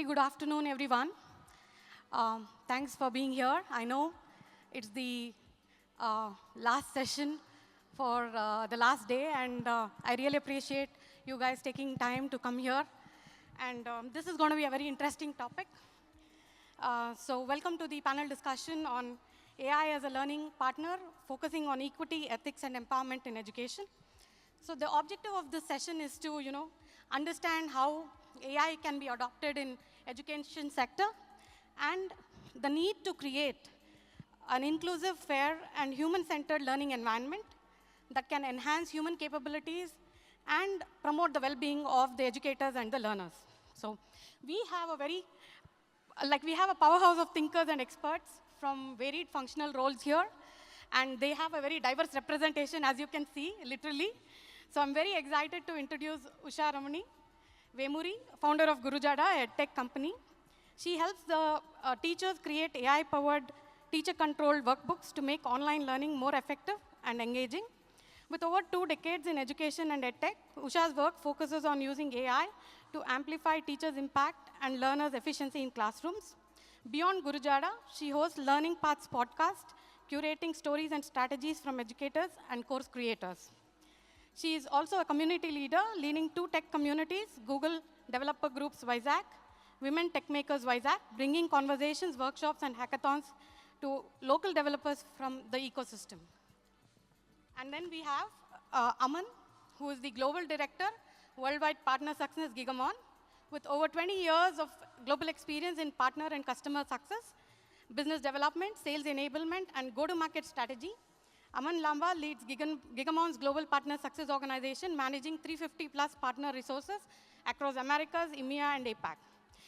good afternoon, everyone. Thanks for being here. I know it's the last session for the last day, and I really appreciate you guys taking time to come here. And this is going to be a very interesting topic. So welcome to the panel discussion on AI as a learning partner, focusing on equity, ethics, and empowerment in education. So the objective of this session is to, understand how AI can be adopted in education sector and the need to create an inclusive, fair, and human-centered learning environment that can enhance human capabilities and promote the well-being of the educators and the learners. So we have a powerhouse of thinkers and experts from varied functional roles here, and they have a very diverse representation, as you can see, literally. So I'm very excited to introduce Usha Ramani Vemuri, founder of Gurujada, a tech company. She helps the teachers create AI-powered teacher-controlled workbooks to make online learning more effective and engaging. With over 2 decades in education and edtech, Usha's work focuses on using AI to amplify teachers' impact and learners' efficiency in classrooms. Beyond Gurujada, she hosts Learning Paths podcast, curating stories and strategies from educators and course creators. She is also a community leader, leading 2 tech communities, Google Developer Groups Vizag, Women Techmakers Vizag, bringing conversations, workshops, and hackathons to local developers from the ecosystem. And then we have Aman, who is the Global Director, Worldwide Partner Success Gigamon, with over 20 years of global experience in partner and customer success, business development, sales enablement, and go-to-market strategy. Aman Lamba leads Gigamon's Global Partner Success Organization, managing 350+ partner resources across Americas, EMEA, and APAC.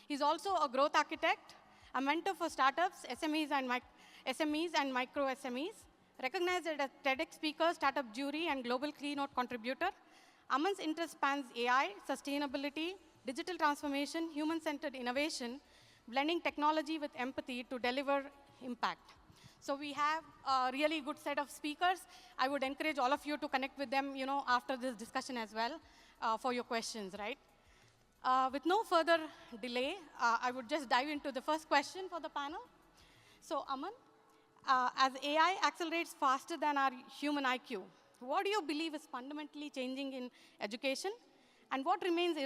He's also a growth architect, a mentor for startups, SMEs, and micro SMEs, recognized as a TEDx speaker, startup jury, and global keynote contributor. Aman's interest spans AI, sustainability, digital transformation, human-centered innovation, blending technology with empathy to deliver impact. So we have a really good set of speakers. I would encourage all of you to connect with them, after this discussion as well for your questions, right? With no further delay, I would just dive into the first question for the panel. So Aman, as AI accelerates faster than our human IQ, what do you believe is fundamentally changing in education? And what remains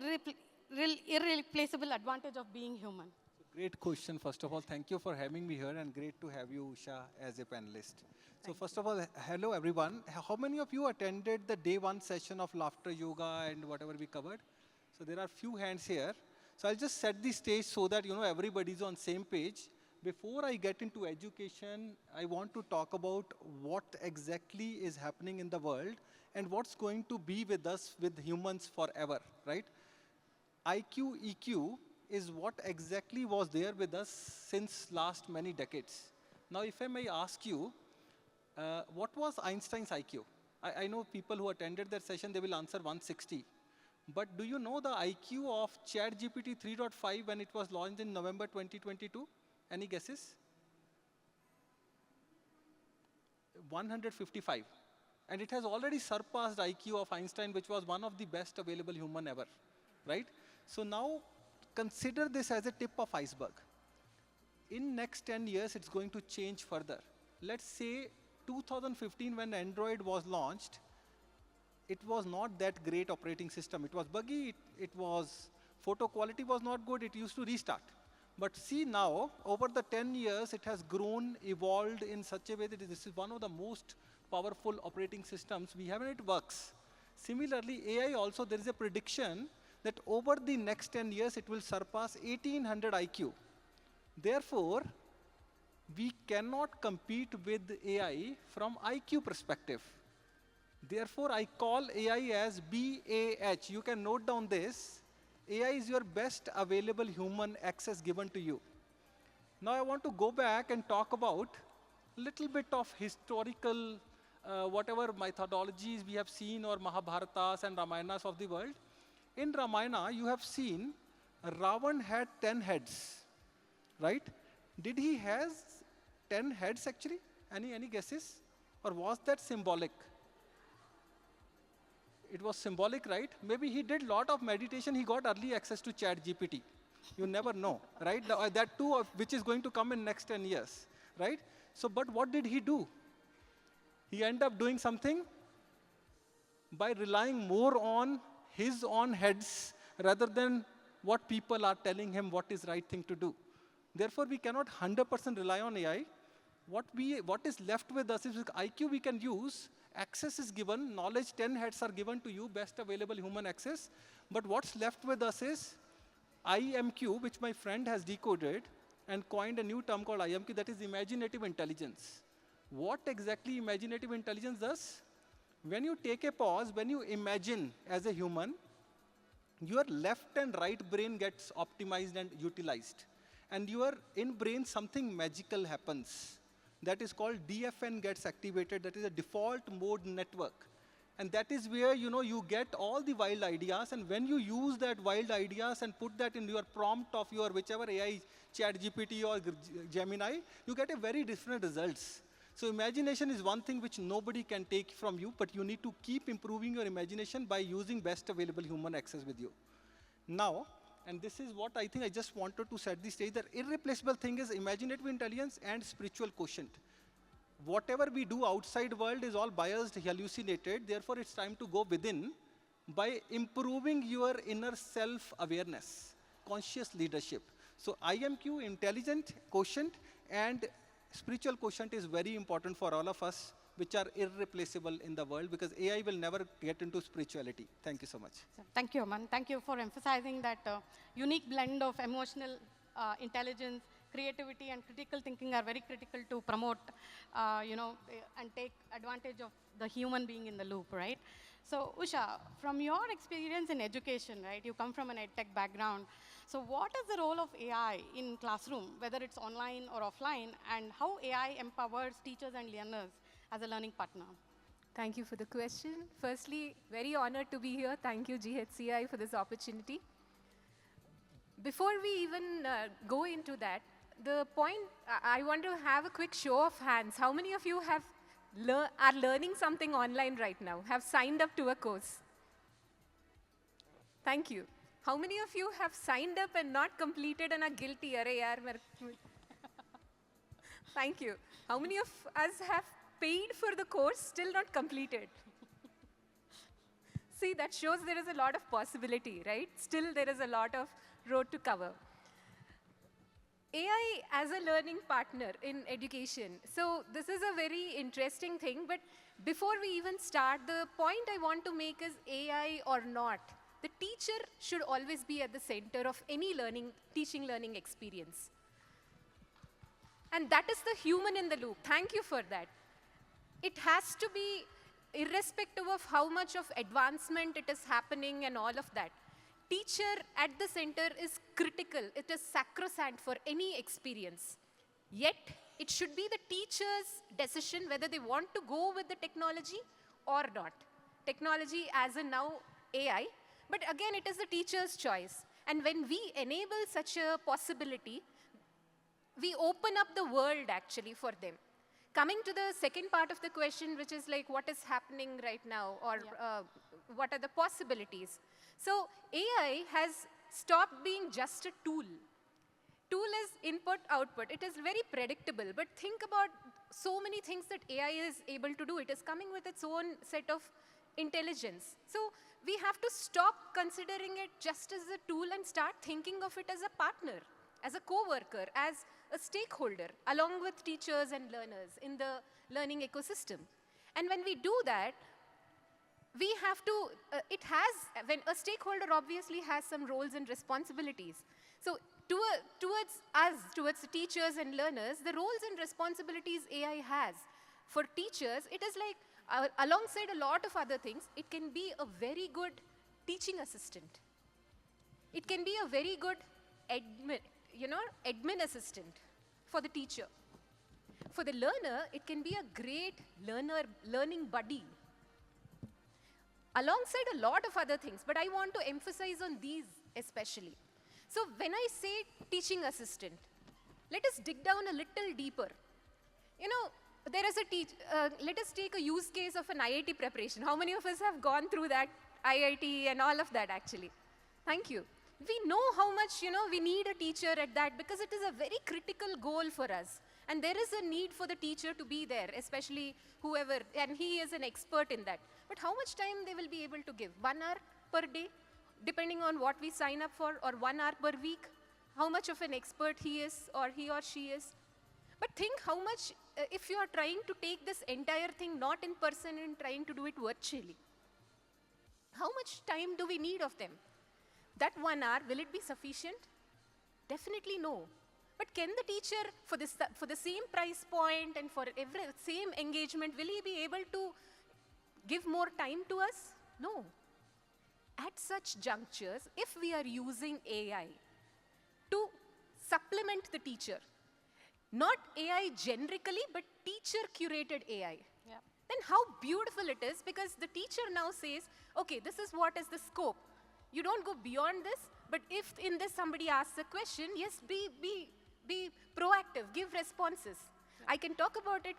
irreplaceable advantage of being human? Great question. First of all, thank you for having me here, and great to have you, Usha, as a panelist. So first of all, hello, everyone. How many of you attended the day 1 session of laughter yoga and whatever we covered? So there are few hands here. So I'll just set the stage so that, everybody's on same page. Before I get into education, I want to talk about what exactly is happening in the world and what's going to be with us, with humans forever, right? IQ, EQ is what exactly was there with us since last many decades. Now, if I may ask you, what was Einstein's IQ? I know people who attended that session, they will answer 160. But do you know the IQ of ChatGPT 3.5 when it was launched in November 2022? Any guesses? 155. And it has already surpassed IQ of Einstein, which was one of the best available human ever, right? So now, consider this as a tip of iceberg. In next 10 years, it's going to change further. Let's say 2015, when Android was launched, it was not that great operating system. It was buggy, photo quality was not good, it used to restart. But see now, over the 10 years, it has grown, evolved in such a way that this is one of the most powerful operating systems we have, and it works. Similarly, AI also, there is a prediction that over the next 10 years, it will surpass 1800 IQ. Therefore, we cannot compete with AI from IQ perspective. Therefore, I call AI as BAH. You can note down this. AI is your best available human access given to you. Now, I want to go back and talk about a little bit of historical, whatever methodologies we have seen, or Mahabharatas and Ramayanas of the world. In Ramayana, you have seen Ravan had 10 heads, right? Did he has 10 heads actually? Any guesses? Or was that symbolic? It was symbolic, right? Maybe he did a lot of meditation. He got early access to ChatGPT. You never know, right? That too, which is going to come in next 10 years, right? So, but what did he do? He ended up doing something by relying more on his own heads rather than what people are telling him what is right thing to do. Therefore, we cannot 100% rely on AI. What is left with us is with IQ we can use, access is given, knowledge, 10 heads are given to you, best available human access. But what's left with us is IMQ, which my friend has decoded and coined a new term called IMQ, that is imaginative intelligence. What exactly imaginative intelligence does? When you take a pause, when you imagine as a human, your left and right brain gets optimized and utilized. And your in brain, something magical happens. That is called DFN gets activated. That is a default mode network. And that is where you get all the wild ideas. And when you use that wild ideas and put that in your prompt of your whichever AI, ChatGPT or Gemini, you get a very different results. So imagination is one thing which nobody can take from you, but you need to keep improving your imagination by using best available human access with you. Now, and this is what I think I just wanted to set the stage, that irreplaceable thing is imaginative intelligence and spiritual quotient. Whatever we do outside world is all biased, hallucinated, therefore it's time to go within by improving your inner self-awareness, conscious leadership. So IMQ, intelligent quotient, and spiritual quotient is very important for all of us, which are irreplaceable in the world, because AI will never get into spirituality. Thank you so much. Thank you, Aman. Thank you for emphasizing that unique blend of emotional intelligence, creativity, and critical thinking are very critical to promote, and take advantage of the human being in the loop, right? So, Usha, from your experience in education, right, you come from an edtech background. So what is the role of AI in classroom, whether it's online or offline, and how AI empowers teachers and learners as a learning partner? Thank you for the question. Firstly, very honored to be here. Thank you, GHCI, for this opportunity. Before we even go into that, the point, I want to have a quick show of hands. How many of you are learning something online right now, have signed up to a course? Thank you. How many of you have signed up and not completed and are guilty? Arey yaar, Thank you. How many of us have paid for the course, still not completed? See, that shows there is a lot of possibility, right? Still, there is a lot of road to cover. AI as a learning partner in education. So this is a very interesting thing, but before we even start, the point I want to make is AI or not. The teacher should always be at the center of any teaching learning experience. And that is the human in the loop. Thank you for that. It has to be irrespective of how much of advancement it is happening and all of that. Teacher at the center is critical. It is sacrosanct for any experience. Yet, it should be the teacher's decision whether they want to go with the technology or not. Technology as in now AI. But again, it is the teacher's choice. And when we enable such a possibility, we open up the world actually for them. Coming to the second part of the question, which is like what is happening right now, or what are the possibilities? So AI has stopped being just a tool. Tool is input, output. It is very predictable, but think about so many things that AI is able to do. It is coming with its own set of intelligence. So we have to stop considering it just as a tool and start thinking of it as a partner, as a co-worker, as a stakeholder, along with teachers and learners in the learning ecosystem. And when we do that, we have to, when a stakeholder obviously has some roles and responsibilities. So towards us, towards the teachers and learners, the roles and responsibilities AI has. For teachers, it is like, alongside a lot of other things, it can be a very good teaching assistant. It can be a very good admin assistant for the teacher. For the learner, it can be a great learning buddy. Alongside a lot of other things, but I want to emphasize on these especially. So when I say teaching assistant, let us dig down a little deeper. There is let us take a use case of an IIT preparation. How many of us have gone through that IIT and all of that actually? Thank you. We know how much, we need a teacher at that because it is a very critical goal for us. And there is a need for the teacher to be there, especially whoever, and he is an expert in that. But how much time they will be able to give? 1 hour per day, depending on what we sign up for, or 1 hour per week? How much of an expert he is, or he or she is? But think how much, if you are trying to take this entire thing not in person and trying to do it virtually, how much time do we need of them? That 1 hour, will it be sufficient? Definitely no. But can the teacher, for the same price point and for every same engagement, will he be able to give more time to us? No. At such junctures, if we are using AI to supplement the teacher, not AI generically, but teacher-curated AI, Yeah. then how beautiful it is, because the teacher now says, okay, this is what is the scope. You don't go beyond this, but if in this somebody asks a question, yes, be proactive, give responses. I can talk about it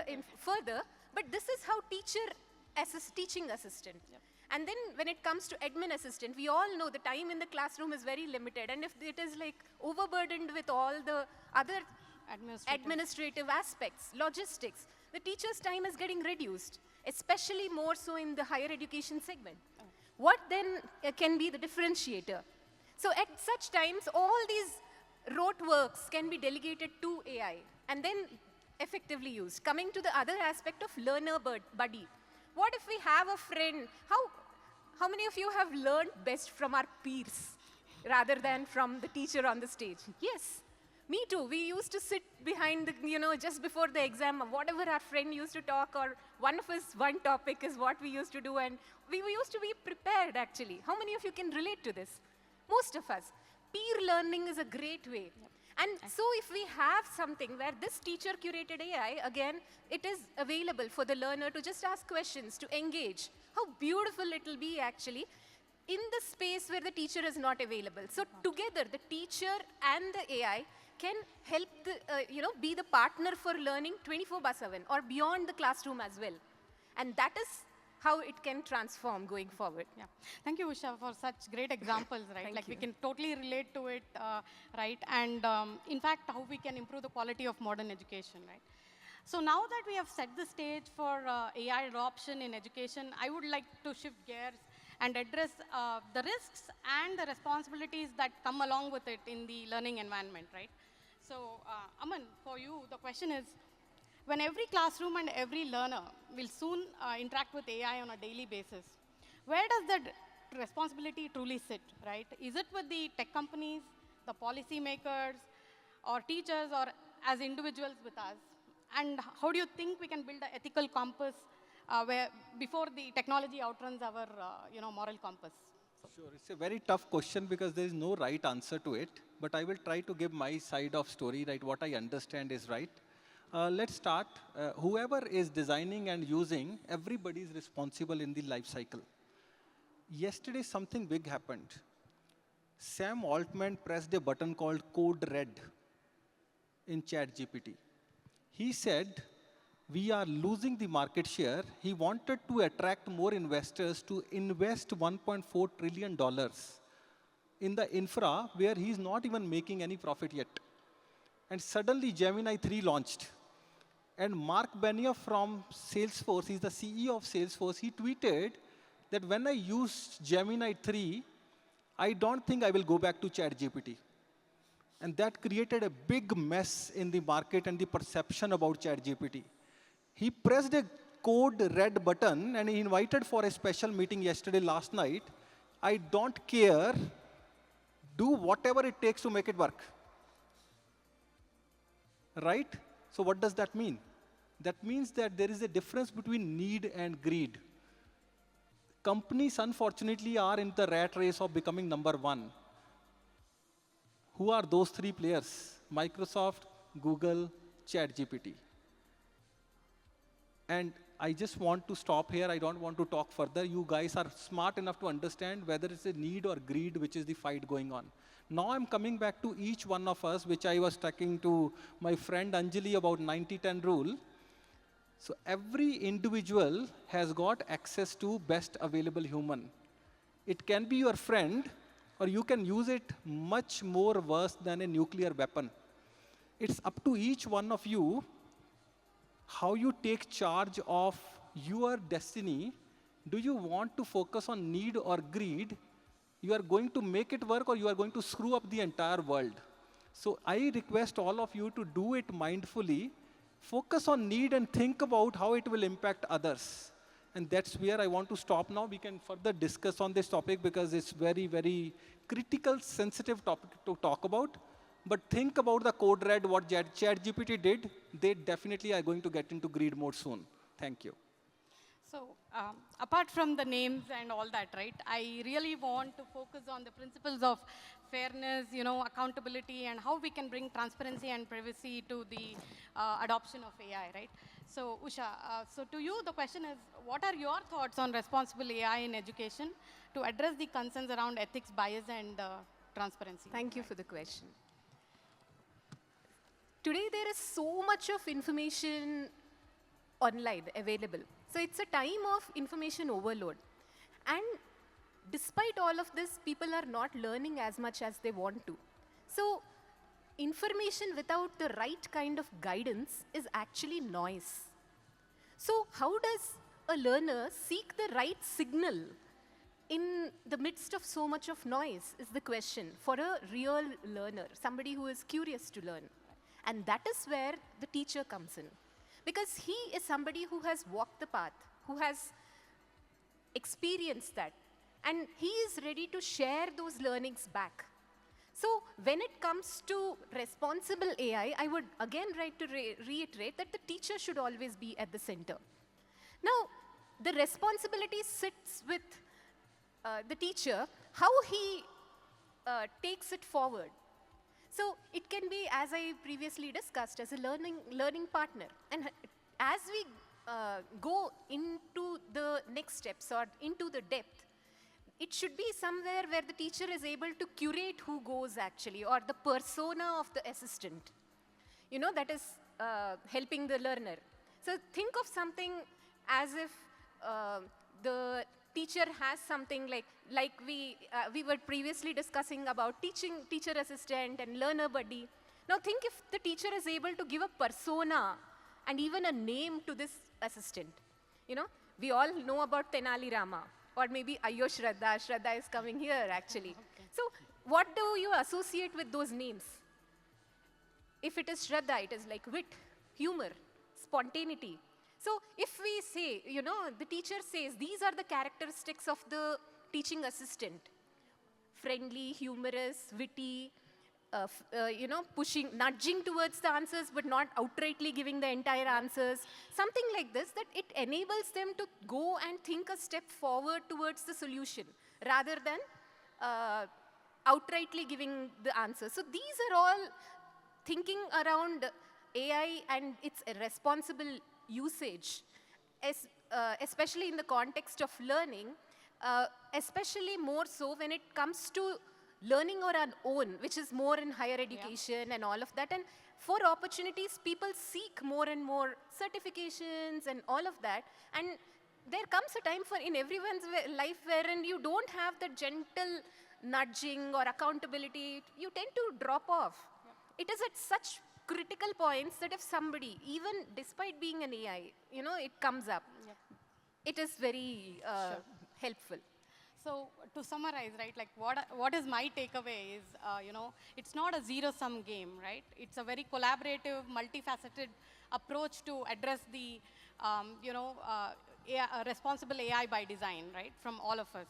in further, but this is how teaching assistant. Yep. And then when it comes to admin assistant, we all know the time in the classroom is very limited. And if it is like overburdened with all the other administrative aspects, logistics, the teacher's time is getting reduced, especially more so in the higher education segment. What then can be the differentiator? So at such times, all these rote works can be delegated to AI and then effectively used. Coming to the other aspect of learner buddy. What if we have a friend? How many of you have learned best from our peers rather than from the teacher on the stage? Yes. Me too. We used to sit behind, just before the exam, whatever our friend used to talk, or one topic is what we used to do, and we used to be prepared, actually. How many of you can relate to this? Most of us. Peer learning is a great way. Yep. And so if we have something where this teacher-curated AI, again, it is available for the learner to just ask questions, to engage. How beautiful it will be, actually, in the space where the teacher is not available. So together, the teacher and the AI can help be the partner for learning 24/7 or beyond the classroom as well. And that is how it can transform going forward. Yeah. Thank you, Usha, for such great examples, right? Thank you. We can totally relate to it, right? And in fact, how we can improve the quality of modern education, right? So now that we have set the stage for AI adoption in education, I would like to shift gears and address the risks and the responsibilities that come along with it in the learning environment, right? So, Aman, for you, the question is, when every classroom and every learner will soon interact with AI on a daily basis, where does that responsibility truly sit, right? Is it with the tech companies, the policymakers, or teachers, or as individuals with us? And how do you think we can build an ethical compass before the technology outruns our moral compass? Sure, it's a very tough question because there is no right answer to it. But I will try to give my side of story, right? What I understand is right. Let's start. Whoever is designing and using, everybody is responsible in the life cycle. Yesterday, something big happened. Sam Altman pressed a button called Code Red in ChatGPT. He said, we are losing the market share. He wanted to attract more investors to invest $1.4 trillion in the infra where he's not even making any profit yet. And suddenly Gemini 3 launched. And Mark Benioff from Salesforce, he's the CEO of Salesforce, he tweeted that when I use Gemini 3, I don't think I will go back to ChatGPT. And that created a big mess in the market and the perception about ChatGPT. He pressed a code red button and he invited for a special meeting last night. I don't care. Do whatever it takes to make it work. Right? So what does that mean? That means that there is a difference between need and greed. Companies, unfortunately, are in the rat race of becoming number one. Who are those three players? Microsoft, Google, ChatGPT. And I just want to stop here. I don't want to talk further. You guys are smart enough to understand whether it's a need or greed which is the fight going on. Now I'm coming back to each one of us, which I was talking to my friend Anjali about 90-10 rule. So every individual has got access to best available human. It can be your friend, or you can use it much more worse than a nuclear weapon. It's up to each one of you how you take charge of your destiny. Do you want to focus on need or greed? You are going to make it work, or you are going to screw up the entire world. So I request all of you to do it mindfully, focus on need and think about how it will impact others. And that's where I want to stop now. We can further discuss on this topic because it's very, very critical, sensitive topic to talk about. But think about the code red, what ChatGPT did. They definitely are going to get into greed mode soon. Thank you. So apart from the names and all that, right, I really want to focus on the principles of fairness, accountability, and how we can bring transparency and privacy to the adoption of AI, right? So Usha, so to you, the question is, what are your thoughts on responsible AI in education to address the concerns around ethics, bias, and transparency? Thank you for the question. Today, there is so much of information online available. So it's a time of information overload. And despite all of this, people are not learning as much as they want to. So information without the right kind of guidance is actually noise. So how does a learner seek the right signal in the midst of so much of noise is the question for a real learner, somebody who is curious to learn. And that is where the teacher comes in. Because he is somebody who has walked the path, who has experienced that. And he is ready to share those learnings back. So when it comes to responsible AI, I would again like to reiterate that the teacher should always be at the center. Now, the responsibility sits with the teacher, how he takes it forward. So it can be, as I previously discussed, as a learning partner. And as we go into the next steps or into the depth, it should be somewhere where the teacher is able to curate who goes actually, or the persona of the assistant, that is helping the learner. So think of something as if the teacher has something like we were previously discussing about teacher assistant and learner buddy. Now think if the teacher is able to give a persona and even a name to this assistant. We all know about Tenali Rama, or maybe Ayyo Shraddha. Shraddha is coming here actually. Okay. So what do you associate with those names? If it is Shraddha, it is like wit, humor, spontaneity. So if we say, the teacher says, these are the characteristics of the teaching assistant. Friendly, humorous, witty, nudging towards the answers, but not outrightly giving the entire answers. Something like this, that it enables them to go and think a step forward towards the solution, rather than outrightly giving the answer. So these are all thinking around AI and its responsible usage, especially in the context of learning, especially more so when it comes to learning on our own, which is more in higher education and all of that. And for opportunities, people seek more and more certifications and all of that. And there comes a time in everyone's life wherein you don't have that gentle nudging or accountability. You tend to drop off. It is at such critical points that if somebody, even despite being an AI, it comes up, it is very helpful. So to summarize, right, like what is my takeaway is, it's not a zero-sum game, right? It's a very collaborative, multifaceted approach to address the, responsible AI by design, right, from all of us.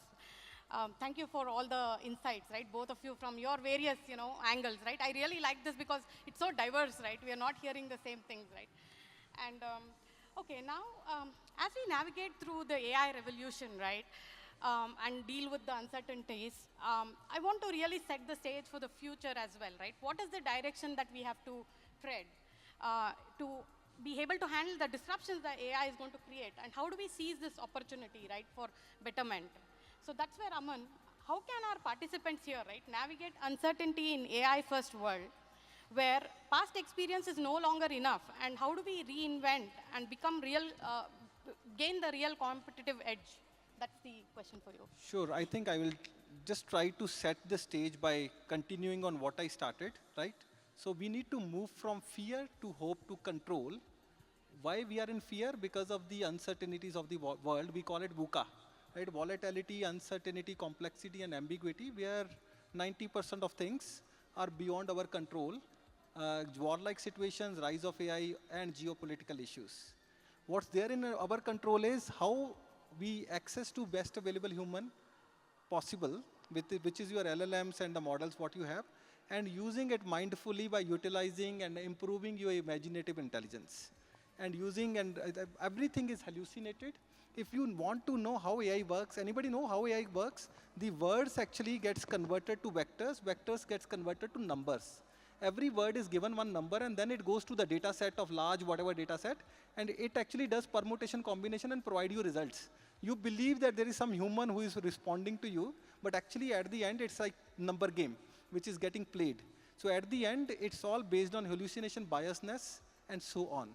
Thank you for all the insights, right? Both of you from your various, angles, right? I really like this because it's so diverse, right? We are not hearing the same things, right? And okay, now as we navigate through the AI revolution, right, and deal with the uncertainties, I want to really set the stage for the future as well, right? What is the direction that we have to tread to be able to handle the disruptions that AI is going to create, and how do we seize this opportunity, right, for betterment? So that's where, Aman, how can our participants here, right, navigate uncertainty in AI-first world, where past experience is no longer enough, and how do we reinvent and become gain the real competitive edge? That's the question for you. Sure, I think I will just try to set the stage by continuing on what I started, right? So we need to move from fear to hope to control. Why we are in fear? Because of the uncertainties of the world. We call it VUCA, right? Volatility, uncertainty, complexity, and ambiguity, where 90% of things are beyond our control. Warlike situations, rise of AI, and geopolitical issues. What's there in our control is how we access to best available human possible, which is your LLMs and the models what you have, and using it mindfully by utilizing and improving your imaginative intelligence. And using, and everything is hallucinated. If you want to know how AI works, anybody know how AI works? The words actually gets converted to vectors, vectors gets converted to numbers. Every word is given one number, and then it goes to the data set of large whatever data set, and it actually does permutation combination and provide you results. You believe that there is some human who is responding to you, but actually at the end it's like number game, which is getting played. So at the end, it's all based on hallucination, biasness, and so on.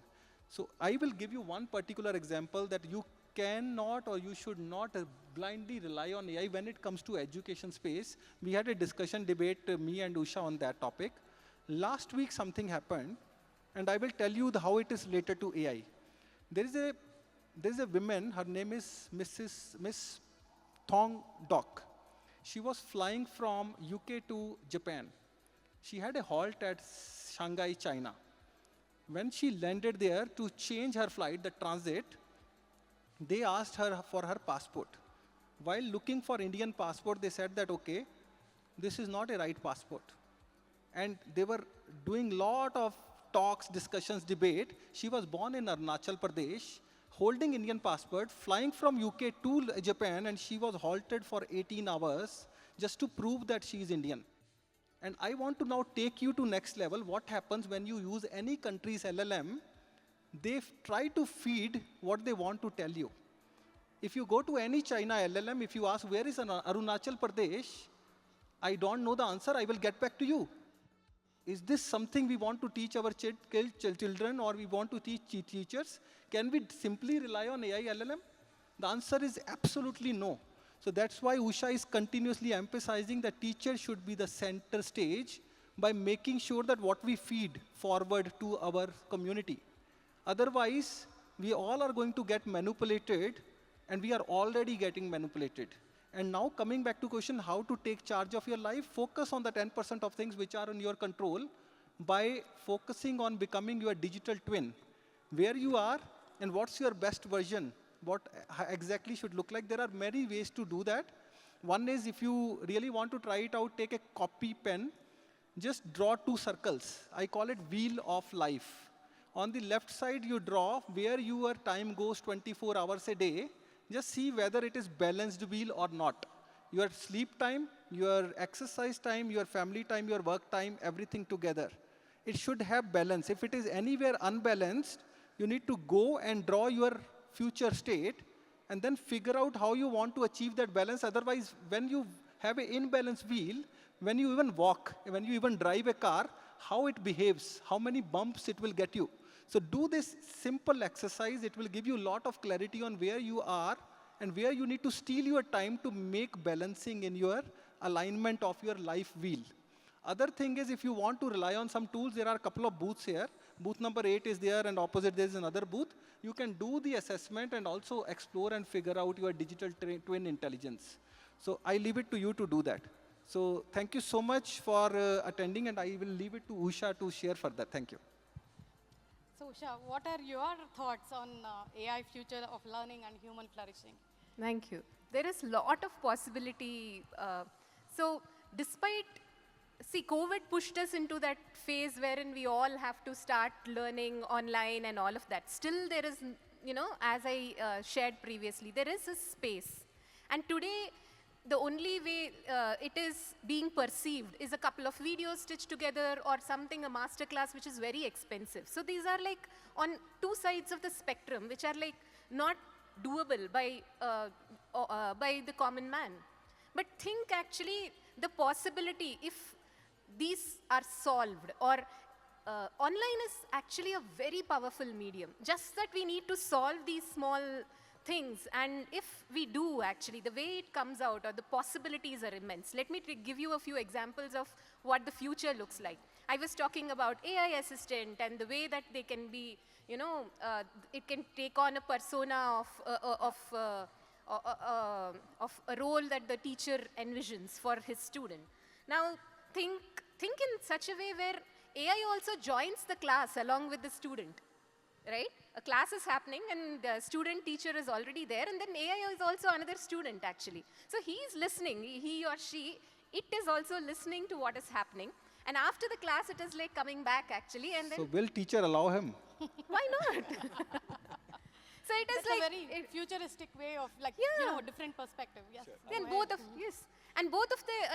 So I will give you one particular example that you cannot or you should not blindly rely on AI when it comes to education space. We had a discussion debate, me and Usha, on that topic. Last week something happened, and I will tell you how it is related to AI. There is a woman, her name is Miss Thong Dok. She was flying from UK to Japan. She had a halt at Shanghai, China. When she landed there to change her flight, the transit, they asked her for her passport. While looking for Indian passport, they said that, okay, this is not a right passport. And they were doing lot of talks, discussions, debate. She was born in Arunachal Pradesh, holding Indian passport, flying from UK to Japan, and she was halted for 18 hours just to prove that she is Indian. And I want to now take you to next level. What happens when you use any country's LLM? They try to feed what they want to tell you. If you go to any China LLM, if you ask where is Arunachal Pradesh, I don't know the answer, I will get back to you. Is this something we want to teach our children, or we want to teach teachers? Can we simply rely on AI LLM? The answer is absolutely no. So that's why Usha is continuously emphasizing that teachers should be the center stage by making sure that what we feed forward to our community. Otherwise, we all are going to get manipulated, and we are already getting manipulated. And now coming back to question how to take charge of your life, focus on the 10% of things which are in your control by focusing on becoming your digital twin. Where you are and what's your best version, what exactly should look like. There are many ways to do that. One is if you really want to try it out, take a copy pen, just draw 2 circles. I call it wheel of life. On the left side, you draw where your time goes 24 hours a day. Just see whether it is balanced wheel or not. Your sleep time, your exercise time, your family time, your work time, everything together. It should have balance. If it is anywhere unbalanced, you need to go and draw your future state and then figure out how you want to achieve that balance. Otherwise, when you have an imbalanced wheel, when you even walk, when you even drive a car, how it behaves, how many bumps it will get you. So do this simple exercise. It will give you a lot of clarity on where you are and where you need to steal your time to make balancing in your alignment of your life wheel. Other thing is, if you want to rely on some tools, there are a couple of booths here. Booth number 8 is there, and opposite there is another booth. You can do the assessment and also explore and figure out your digital twin intelligence. So I leave it to you to do that. So thank you so much for attending, and I will leave it to Usha to share further. Thank you. So, Usha, what are your thoughts on AI future of learning and human flourishing? Thank you. There is a lot of possibility. So despite, see, COVID pushed us into that phase wherein we all have to start learning online and all of that. Still there is, as I shared previously, there is a space. And today, the only way it is being perceived is a couple of videos stitched together or something, a master class, which is very expensive. So these are like on 2 sides of the spectrum, which are like not doable by the common man. But think actually the possibility if these are solved, or online is actually a very powerful medium. Just that we need to solve these small things, and if we do actually, the way it comes out or the possibilities are immense. Let me give you a few examples of what the future looks like. I was talking about AI assistant and the way that they can be, it can take on a persona of a role that the teacher envisions for his student. Now, think in such a way where AI also joins the class along with the student, right? A class is happening and the student teacher is already there, and then AI is also another student actually. So he is listening, he or she, it is also listening to what is happening. And after the class, it is like coming back actually, and then So will teacher allow him? why not? So it is That's like a very futuristic way of different perspective. Yes. then Go ahead.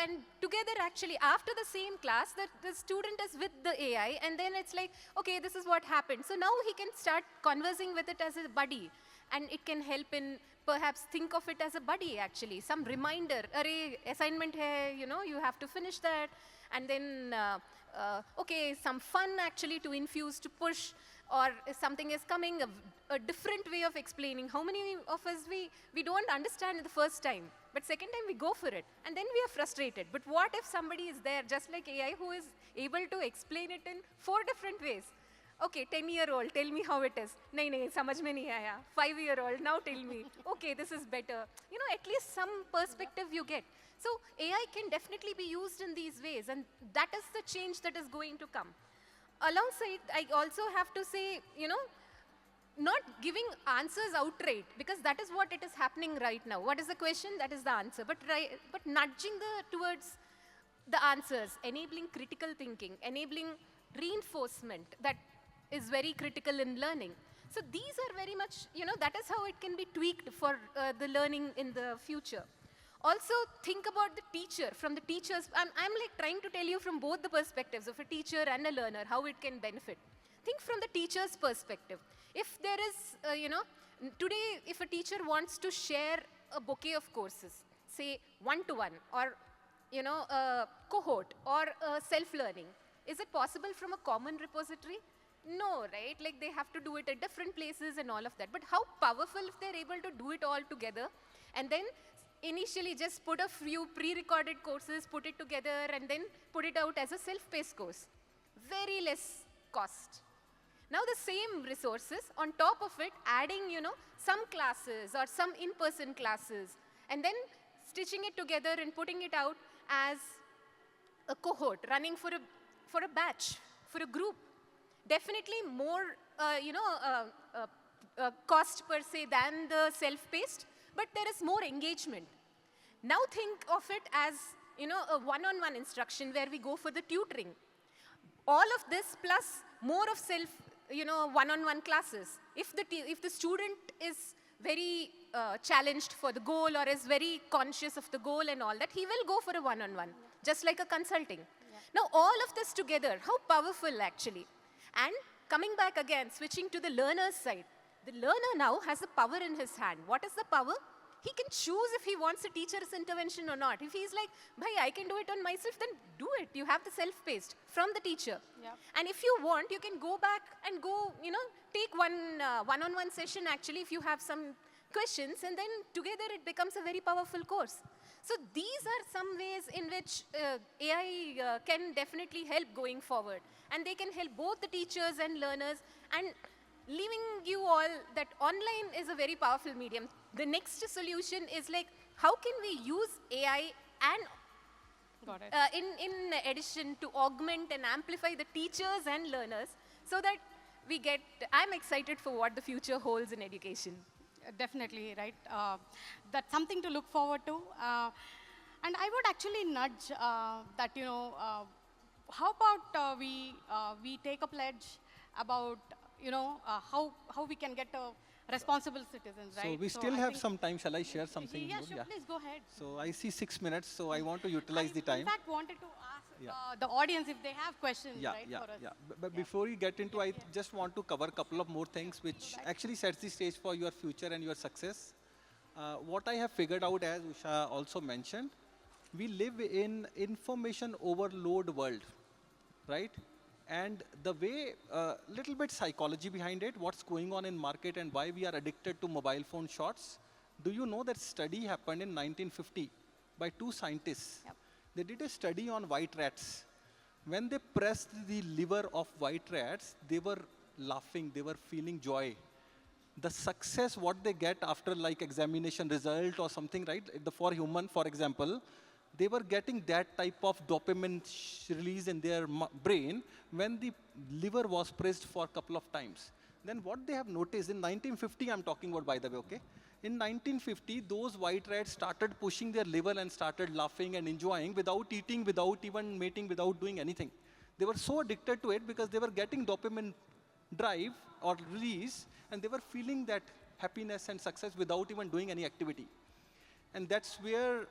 and together actually after the same class, the student is with the AI, and then it's like, okay, this is what happened. So now he can start conversing with it as a buddy, and it can help in perhaps think of it as a buddy actually, some reminder, array assignment hai, you have to finish that, and then okay, some fun actually to infuse, to push, or if something is coming, a different way of explaining. How many of us, we don't understand it the first time, but second time we go for it, and then we are frustrated. But what if somebody is there, just like AI, who is able to explain it in 4 different ways? Okay, 10-year-old, tell me how it is. Nahi, samajh mein nahi aaya. 5-year-old, now tell me. Okay, this is better. At least some perspective you get. So AI can definitely be used in these ways, and that is the change that is going to come. Alongside, I also have to say, not giving answers outright, because that is what it is happening right now. What is the question? That is the answer. But nudging towards the answers, enabling critical thinking, enabling reinforcement that is very critical in learning. So these are very much, that is how it can be tweaked for the learning in the future. Also, think about the teacher, from the teachers. I'm like trying to tell you from both the perspectives of a teacher and a learner, how it can benefit. Think from the teacher's perspective. If there is, today, if a teacher wants to share a bouquet of courses, say one-to-one, or, a cohort, or self-learning, is it possible from a common repository? No, right? Like they have to do it at different places and all of that. But how powerful if they're able to do it all together, and then initially just put a few pre-recorded courses, put it together, and then put it out as a self-paced course. Very less cost. Now the same resources, on top of it, adding, some classes or some in-person classes, and then stitching it together and putting it out as a cohort, running for a batch, for a group. Definitely more, cost per se than the self-paced, but there is more engagement. Now think of it as, a one-on-one instruction where we go for the tutoring. All of this plus more of one-on-one classes. If the student is very challenged for the goal, or is very conscious of the goal and all that, he will go for a one-on-one, just like a consulting. Yeah. Now all of this together, how powerful actually. And coming back again, switching to the learner's side. The learner now has the power in his hand. What is the power? He can choose if he wants a teacher's intervention or not. If he's like, bhai, I can do it on myself, then do it. You have the self-paced from the teacher. Yep. And if you want, you can go back and go, take one-on-one session actually if you have some questions, and then together it becomes a very powerful course. So these are some ways in which AI can definitely help going forward. And they can help both the teachers and learners, and leaving you all that online is a very powerful medium. The next solution is like, how can we use AI and in addition to augment and amplify the teachers and learners, so that we get, I'm excited for what the future holds in education. Definitely, right? That's something to look forward to. And I would actually nudge that, how about we take a pledge about, how we can get responsible citizens, right? So we still have some time. Shall I share something Yeah, more? sure, please go ahead. So I see 6 minutes, so I want to utilize the time. In fact, wanted to ask the audience if they have questions, right, for us. But before we get into, I just want to cover a couple of more things which actually sets the stage for your future and your success. What I have figured out, as Usha also mentioned, we live in information overload world, right? And the way, little bit psychology behind it, what's going on in market and why we are addicted to mobile phone shots. Do you know that study happened in 1950 by two scientists? Yep. They did a study on white rats. When they pressed the liver of white rats, they were laughing, they were feeling joy. The success what they get after like examination result or something, right? For human, for example, they were getting that type of dopamine release in their brain when the liver was pressed for a couple of times. Then what they have noticed in 1950, I'm talking about by the way, okay? In 1950, those white rats started pushing their liver and started laughing and enjoying without eating, without even mating, without doing anything. They were so addicted to it because they were getting dopamine drive or release, and they were feeling that happiness and success without even doing any activity. And that's where a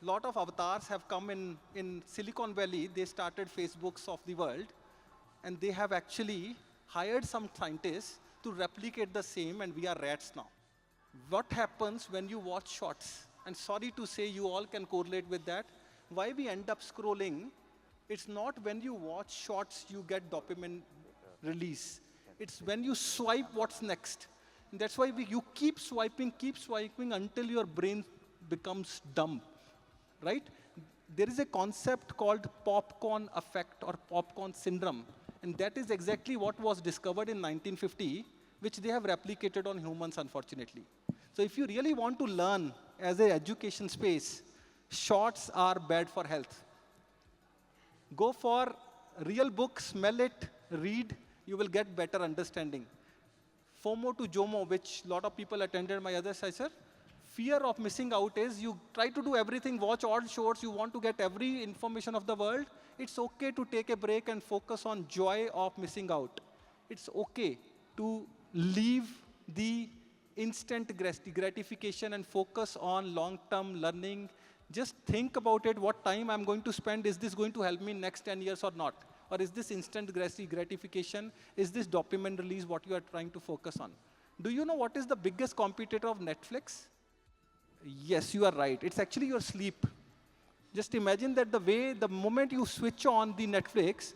lot of avatars have come in Silicon Valley. They started Facebooks of the world, and they have actually hired some scientists to replicate the same, and we are rats now. What happens when you watch shorts? And sorry to say, you all can correlate with that. Why we end up scrolling, it's not when you watch shorts you get dopamine release. It's when you swipe what's next. And that's why you keep swiping until your brain becomes dumb, right? There is a concept called popcorn effect or popcorn syndrome. And that is exactly what was discovered in 1950, which they have replicated on humans, unfortunately. So if you really want to learn as an education space, shorts are bad for health. Go for real book, smell it, read, you will get better understanding. FOMO to JOMO, which a lot of people attended my other session, fear of missing out is you try to do everything, watch all shorts, you want to get every information of the world. It's okay to take a break and focus on joy of missing out. It's okay to leave the instant gratification and focus on long-term learning. Just think about it, what time I'm going to spend, is this going to help me next 10 years or not? Or is this instant gratification, is this dopamine release what you are trying to focus on? Do you know what is the biggest competitor of Netflix? Yes, you are right. It's actually your sleep. Just imagine that the moment you switch on the Netflix,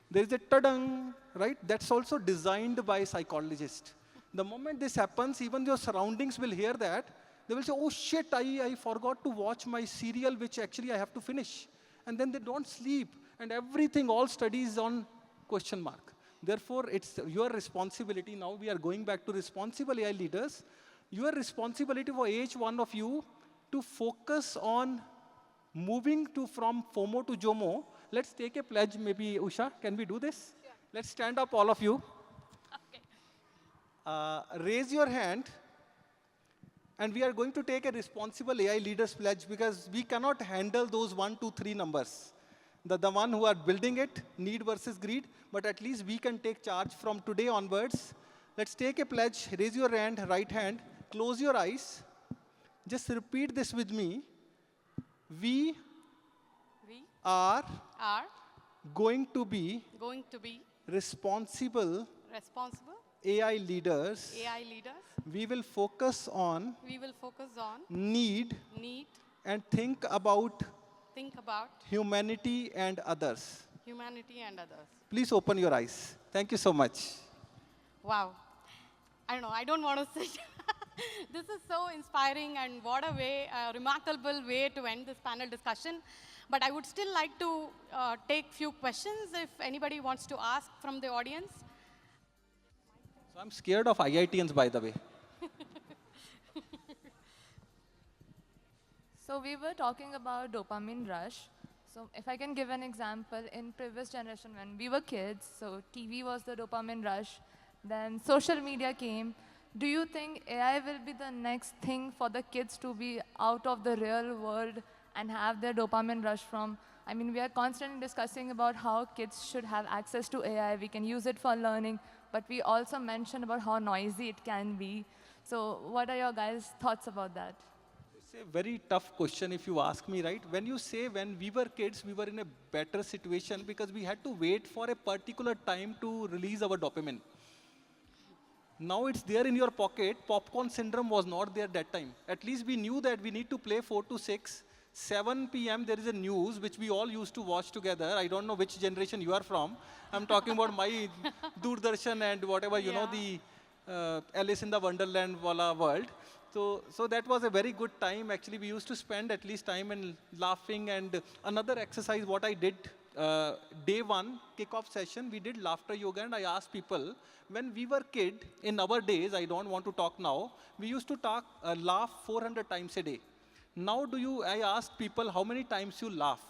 there is a ta-dang, right? That's also designed by psychologists. The moment this happens, even your surroundings will hear that. They will say, oh shit, I forgot to watch my serial, which actually I have to finish. And then they don't sleep. And everything, all studies on question mark. Therefore, it's your responsibility. Now we are going back to responsible AI leaders. Your responsibility for each one of you to focus on moving from FOMO to JOMO. Let's take a pledge, maybe, Usha, can we do this? Sure. Let's stand up, all of you. Okay. Raise your hand. And we are going to take a responsible AI leaders pledge because we cannot handle those 1, 2, 3 numbers. The one who are building it, need versus greed, but at least we can take charge from today onwards. Let's take a pledge. Raise your hand, right hand. Close your eyes. Just repeat this with me. We are going to be responsible AI leaders. We will focus on need and think about humanity and others. Please open your eyes. Thank you so much. Wow. I don't know, I don't want to sit. This is so inspiring, and what a way, a remarkable way to end this panel discussion. But I would still like to take few questions if anybody wants to ask from the audience. So I'm scared of IITians, by the way. So we were talking about dopamine rush. So if I can give an example, in previous generation when we were kids, so TV was the dopamine rush, then social media came. Do you think AI will be the next thing for the kids to be out of the real world and have their dopamine rush from? I mean, we are constantly discussing about how kids should have access to AI. We can use it for learning, but we also mentioned about how noisy it can be. So what are your guys' thoughts about that? It's a very tough question if you ask me, right? When you say when we were kids, we were in a better situation because we had to wait for a particular time to release our dopamine. Now it's there in your pocket. Popcorn syndrome was not there that time. At least we knew that we need to play 4 to 6. 7 p.m. there is a news which we all used to watch together. I don't know which generation you are from. I'm talking about my Doordarshan and whatever, you know, the Alice in the Wonderland wala world. So that was a very good time. Actually, we used to spend at least time in laughing. And another exercise, what I did, day one, kickoff session, we did laughter yoga. And I asked people, when we were kid, in our days, I don't want to talk now, we used to laugh 400 times a day. Now I asked people how many times you laugh.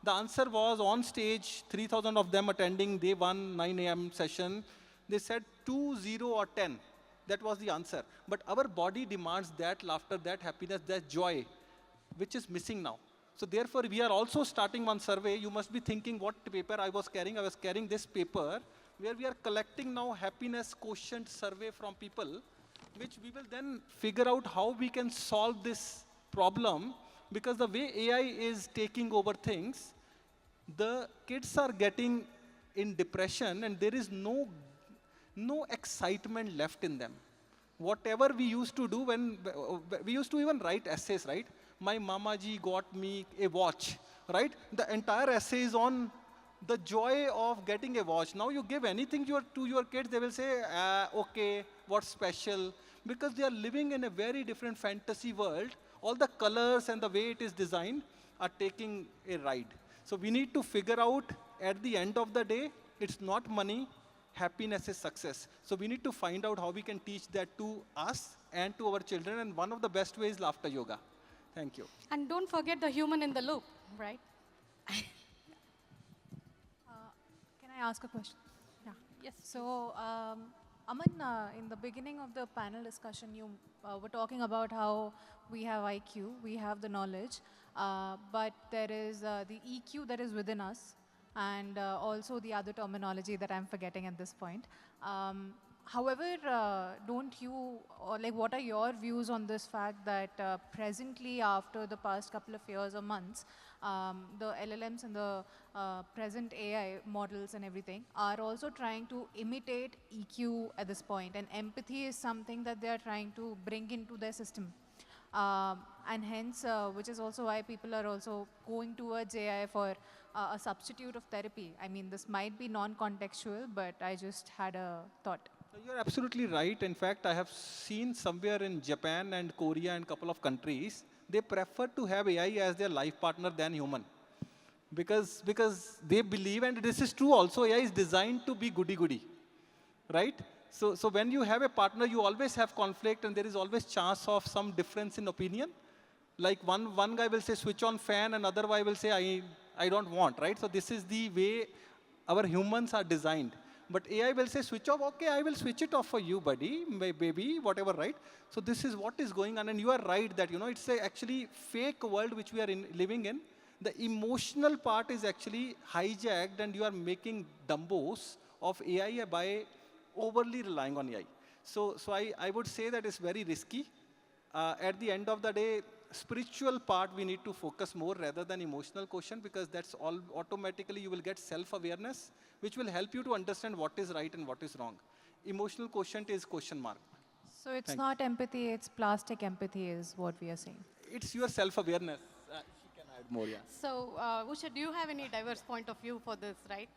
The answer was on stage, 3,000 of them attending day one, 9 a.m. session. They said 2, 0, or 10. That was the answer. But our body demands that laughter, that happiness, that joy, which is missing now. So therefore, we are also starting one survey. You must be thinking what paper I was carrying. I was carrying this paper where we are collecting now happiness quotient survey from people, which we will then figure out how we can solve this problem. Because the way AI is taking over things, the kids are getting in depression and there is no excitement left in them. Whatever we used to do when we used to even write essays, right? My mama ji got me a watch, right? The entire essay is on the joy of getting a watch. Now you give anything to your kids, they will say, okay, what's special? Because they are living in a very different fantasy world. All the colors and the way it is designed are taking a ride. So we need to figure out at the end of the day, it's not money, happiness is success. So we need to find out how we can teach that to us and to our children. And one of the best ways is laughter yoga. Thank you. And don't forget the human in the loop, right? Can I ask a question? Yeah. Yes. So, Aman, in the beginning of the panel discussion, you were talking about how we have IQ, we have the knowledge, but there is the EQ that is within us, and also the other terminology that I'm forgetting at this point. However, don't you, or like, what are your views on this fact that presently, after the past couple of years or months, the LLMs and the present AI models and everything are also trying to imitate EQ at this point, and empathy is something that they are trying to bring into their system. And hence, which is also why people are also going towards AI for a substitute of therapy. I mean, this might be non-contextual, but I just had a thought. You're absolutely right. In fact, I have seen somewhere in Japan and Korea and a couple of countries, they prefer to have AI as their life partner than human. Because they believe, and this is true also, AI is designed to be goody-goody, right? So when you have a partner, you always have conflict and there is always chance of some difference in opinion. Like one guy will say switch on fan, another guy will say I don't want, right? So this is the way our humans are designed. But AI will say switch off, okay, I will switch it off for you, buddy, my baby, whatever, right? So this is what is going on, and you are right that, it's a actually fake world which we are living in. The emotional part is actually hijacked, and you are making dumbos of AI by overly relying on AI. So I would say that it's very risky. At the end of the day, spiritual part we need to focus more rather than emotional quotient, because that's all automatically you will get self-awareness, which will help you to understand what is right and what is wrong. Emotional quotient is question mark. So it's not empathy, it's plastic empathy is what we are saying. It's your self-awareness. She can add more, yeah. So, Usha, do you have any diverse point of view for this, right?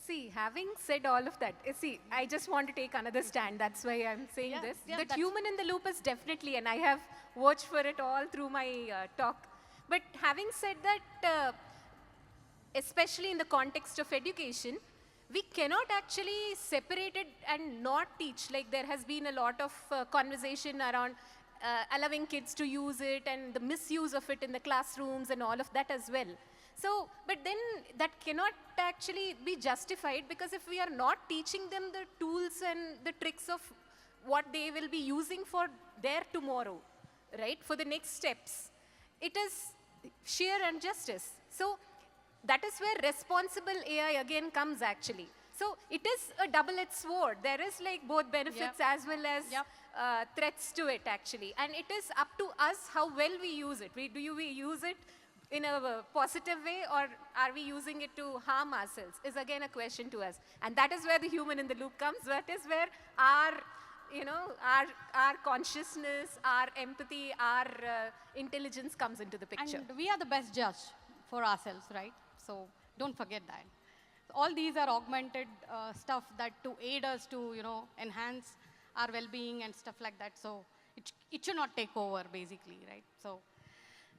See, having said all of that, see, I just want to take another stand. That's why I'm saying Yeah, this. yeah, That that's- human in the loop is definitely, and I have watched for it all through my talk. But having said that, especially in the context of education, we cannot actually separate it and not teach. Like, there has been a lot of conversation around allowing kids to use it and the misuse of it in the classrooms and all of that as well. So, but then that cannot actually be justified, because if we are not teaching them the tools and the tricks of what they will be using for their tomorrow, right, for the next steps, it is sheer injustice. So that is where responsible AI again comes actually. So it is a double-edged sword. There is like both benefits as well as threats to it actually. And it is up to us how well we use it. Do we use it in a positive way, or are we using it to harm ourselves, is again a question to us. And that is where the human in the loop comes. That is where our our consciousness, our empathy, our intelligence comes into the picture. And we are the best judge for ourselves, right? So don't forget that. All these are augmented stuff that to aid us to, enhance our well-being and stuff like that. So it should not take over, basically, right? So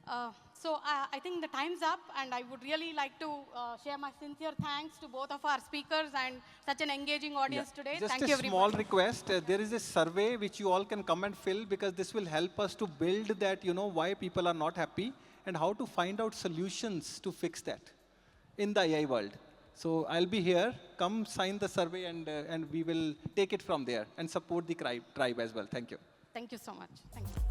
I think the time's up, and I would really like to share my sincere thanks to both of our speakers and such an engaging audience today. Just Thank a you, everybody. small request. There is a survey which you all can come and fill, because this will help us to build that, why people are not happy and how to find out solutions to fix that in the AI world. So I'll be here. Come sign the survey, and we will take it from there and support the tribe as well. Thank you. Thank you so much. Thank you.